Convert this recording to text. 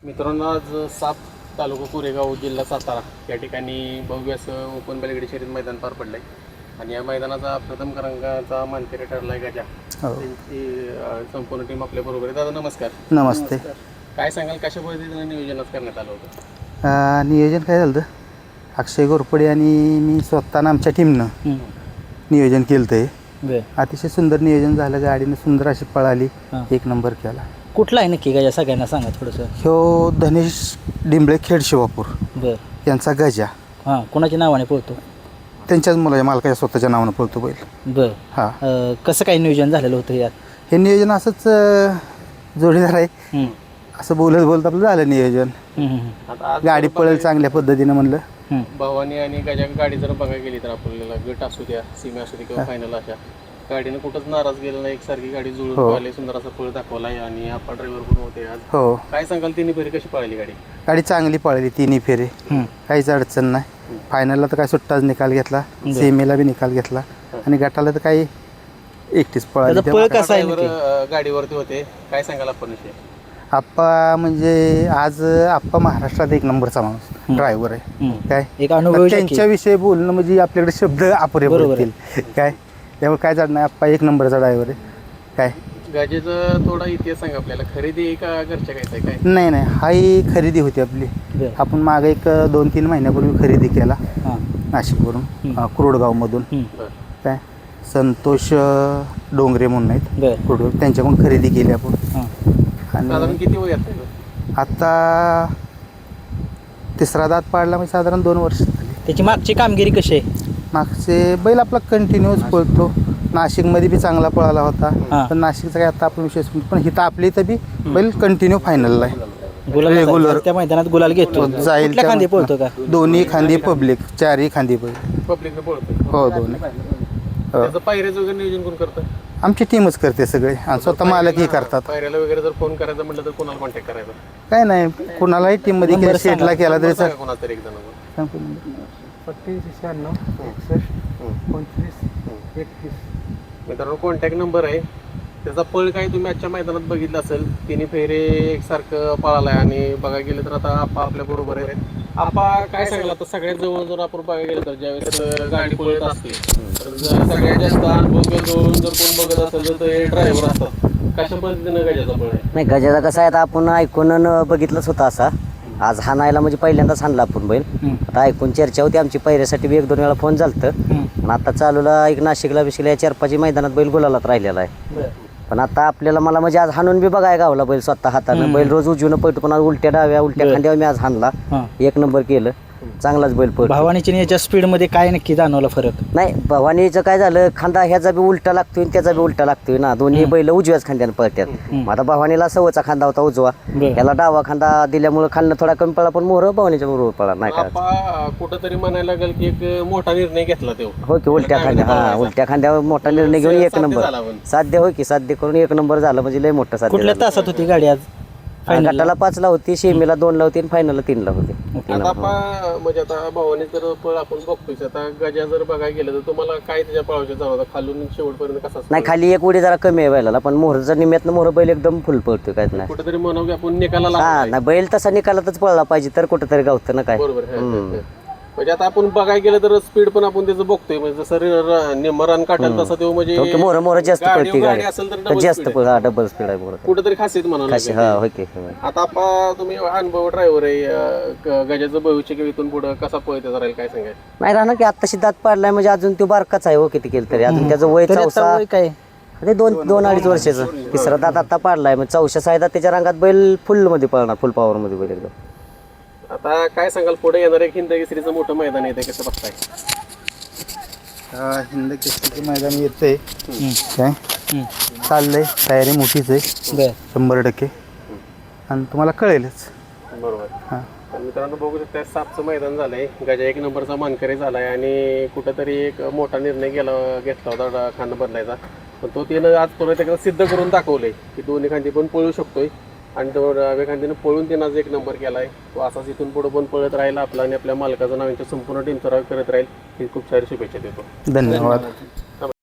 मित्रांनो, आज सात तालुका कोरेगाव जिल्हा सातारा या ठिकाणी भव्य असं ओपन बैलगाडी शर्यत मैदान पार पडलं आहे आणि या मैदानाचा प्रथम क्रमांकाचा मानकरी ठरला आहे गजा. त्यांची संपूर्ण टीम आपल्याबरोबर आहे. दादा नमस्कार. नमस्ते. काय सांगाल, कशा पद्धतीनं नियोजनच करण्यात आलं होतं? नियोजन काय झालं, अक्षय घोरपडे आणि मी स्वतःनं आमच्या टीमनं नियोजन केलं ते. अतिशय सुंदर नियोजन झालं, गाडीनं सुंदर अशी पळाली, एक नंबर केला. कुठला आहे नक्की गजा सगळ्यांना सांगा थोडंसं. ह्यो धनेश डिंबळे खेड शिवापूर यांचा गजा. हां, कोणाच्या नावाने पळतो? त्यांच्याच मुलाच्या मालकाच्या स्वतःच्या नावानं पळतो बैल. हां. कसं काय नियोजन झालेलं होतं यात? हे नियोजन असंच जोडीदार आहे, असं बोलत आपलं झालं नियोजन. गाडी पळेल चांगल्या पद्धतीनं म्हणलं. भवानी आणि गजा गाडी जर बघायला गेली तर आपल्याला गट असू द्या, सीमा असू द्या किंवा फायनल, अशा गाडीनं कुठंच नाराज गेलं नाही. एकसारखी गाडी जुळून पळाली, सुंदर असा पळ दाखवला आहे आणि आपण ड्रायव्हर पण होते आज. हो. काय सांगाल, तिन्ही फेरी कशी पळाली गाडी? गाडी चांगली पळाली तिन्ही फेरे, काहीच अडचण नाही. फायनलला तर काय सुट्टाच निकाल घेतला, सेमीला बी निकाल घेतला आणि गटाला तर काही एकटीच पळाली. पळ कसा आहे गाडीवरती होते, काय सांगाल आपण विषय? आप्पा म्हणजे आज आप्पा महाराष्ट्रात एक नंबरचा माणूस ड्रायव्हर आहे. काय एक अनुभव त्यांच्याविषयी बोलणं म्हणजे आपल्याकडे शब्द अपुरे पडतील. काय त्यामुळे काय झालं नाही, आप्पा एक नंबरचा ड्रायव्हर आहे. काय गाजेचा थोडा इतिहास सांगा आपल्याला. खरेदी का घरच्या काय काय? नाही, हाही खरेदी होती आपली. आपण मागे एक 2-3 महिन्यापूर्वी खरेदी केला नाशिकवरून, कुरोडगावमधून. काय संतोष डोंगरे म्हणून आहेत कुरोडगाव, त्यांच्याकडून खरेदी केली आपण. साधारण किती वय आहे आता? तिसरा दात पाडला म्हणजे साधारण 2 वर्ष झाली. त्याची मागची कामगिरी कशी आहे? मागचे बैल आपला कंटिन्यूच पळतो. नाशिकमध्ये बी चांगला पळाला होता, पण नाशिकचा काय आता आपण विशेष, पण हिथं आपली तर बी बैल कंटिन्यू फायनलला आहे. रेग्युलर त्या मैदानात गुलाल घेतो. जाईल खांदी पळतो का? दोन्ही खांदी पब्लिक, चारही खांदी बैल. पब्लिकने पळतो? हो, दोन्ही. त्याचं पायऱ्याचं वगैरे नियोजन कोण करतं? आमची टीमच करते सगळे, आणि स्वतः मालकही करतात. पायऱ्याला वगैरे जर फोन करायचा म्हटलं तर कोणाला कॉन्टॅक्ट करायचा? काय नाही, कुणालाही टीममध्ये केलं, शेटला केला तरी चालेल. कोणाला तरी एक जण. 3896 मित्रांनो, कॉन्टॅक्ट नंबर आहे त्याचा. पळ काय तुम्ही आजच्या मैदानात बघितलं असेल, तिन्ही फेरे एकसारखं पळाला आहे आणि बघायला गेलं तर आता आप्पा आपल्या बरोबर आहे. आप्पा काय सांगाल, आता सगळ्यात जवळ जर आपण बघायला गेलं तर ज्यावेळेस गाडी पळत असते तर सगळ्यात जास्त अनुभव जवळून जर कोण बघत असेल तर ते ड्रायव्हर असतात. कशा पद्धतीनं गजाचा पळ आहे? नाही, गजाचा कसं आहे, आता आपण ऐकून बघितलंच होतं असा. आज हाणायला म्हणजे पहिल्यांदाच हाणला आपण बैल. आता ऐकून चर्चा होती आमची, पहिऱ्यासाठी बी 1-2 वेळा फोन झालतं. पण आता चालूला एक नाशिकला बिशिकला या 4-5 मैदानात बैल गुलालात राहिलेला आहे. पण आता आपल्याला मला म्हणजे आज हाणून बी बघायला गावला बैल स्वतः हातानं. बैल रोज उजवीनं पळतो, पण आज उलट्या खांद्यावर मी आज हाणला, 1 नंबर केलं. चांगलाच बैल पळतो. भवानीच्या याच्या स्पीडमध्ये काय नक्की जाणवला फरक? नाही, भवानीचं काय झालं, खांदा ह्याचा बी उलटा लागतोय त्याचा बी उलटा लागतोय ना, दोन्ही बैल उजव्याच खांद्यानं पळतात. आता भवानीला सवचा खांदा होता उजवा, याला डावा खांदा दिल्यामुळे खाल्लं थोडा कमी पडला, पण मोहर भवानीच्या बरोबर पडला नाही. आप्पा कुठंतरी म्हणायला लागेल की एक मोठा निर्णय घेतला तो. हो की, उलट्या खांद्यावर मोठा निर्णय घेऊन 1 नंबर साध्य. हो की, साध्य करून 1 नंबर झालं म्हणजे लय मोठं साध्य. कुठल्या तासात होती गाडी आज? गटाला 5ला होती, सेमीला 2ला होती आणि फायनलला 3ला होती. आता म्हणजे आता भावाने जर पळ आपण बघतोय, आता गजा जर बघायला गेलं तर तुम्हाला काय त्याच्या पळावच्या जाणवतं खालून शेवटपर्यंत कसा? नाही, खाली एक उडी जरा कमी आहे बैलाला, पण मोहरचा निम्यातनं मोहर बैल एकदम फुल पळतोय, काहीच नाही. कुठेतरी म्हणावं की आपण निकाला. हा नाही, बैल तसा निकालातच पळला पाहिजे तर कुठेतरी गावतं ना काय. बरोबर. म्हणजे आता आपण बघायला गेलं तर स्पीड पण आपण त्याचं बघतोय, म्हणजे जसं निम्मरण काढेल तसं तो म्हणजे मोहर जास्त पळते गाडी, असेल तर जास्त डबल स्पीड आहे मोहर. कुठेतरी खासियत म्हणावं. आता आपण तुम्ही अनुभव ड्रायव्हर आहे, गजाचं भविष्य किंवा इथून पुढे कसा पळते राहील काय सांगाय? नाही राहणार की, आत्ताशी दात पाडलाय म्हणजे अजून तो बारकाच आहे. हो, किती केलं तरी अजून त्याचं वय 4 काय? ते 2-2.5 वर्षाचं. 3रा दात आता पाडलाय, मग 4शा सायदा त्याच्या रंगात बैल फुल मध्ये पळणार, फुल पॉवर मध्ये बैल एकदम. आता काय सांगाल, पुढे येणार एक हिंद केसरीचं मोठं मैदान येते, कसं बघताय? हिंद केसरीचं मैदान येतंय, काय चाललंय, तयारी मोठीच आहे 100%, आणि तुम्हाला कळेलच. बरोबर. मित्रांनो, बघू शकता 7चं मैदान झालंय. गजा 1 नंबरचा मानकरी झालाय आणि कुठंतरी एक मोठा निर्णय घेतला होता खांदा बदलायचा, पण तो त्यानं आज परत एकदा सिद्ध करून दाखवलंय की दोन्ही खांदी पण पळू शकतोय आणि तो डाव्या खांदीनं पळून त्यानं आज 1 नंबर केलाय. तो असाच इथून पुढे पण पळत राहील आपला आणि आपल्या मालकाचं नाव यांच्या संपूर्ण टीमचं करत राहील. ही खूप सारी शुभेच्छा देतो. धन्यवाद.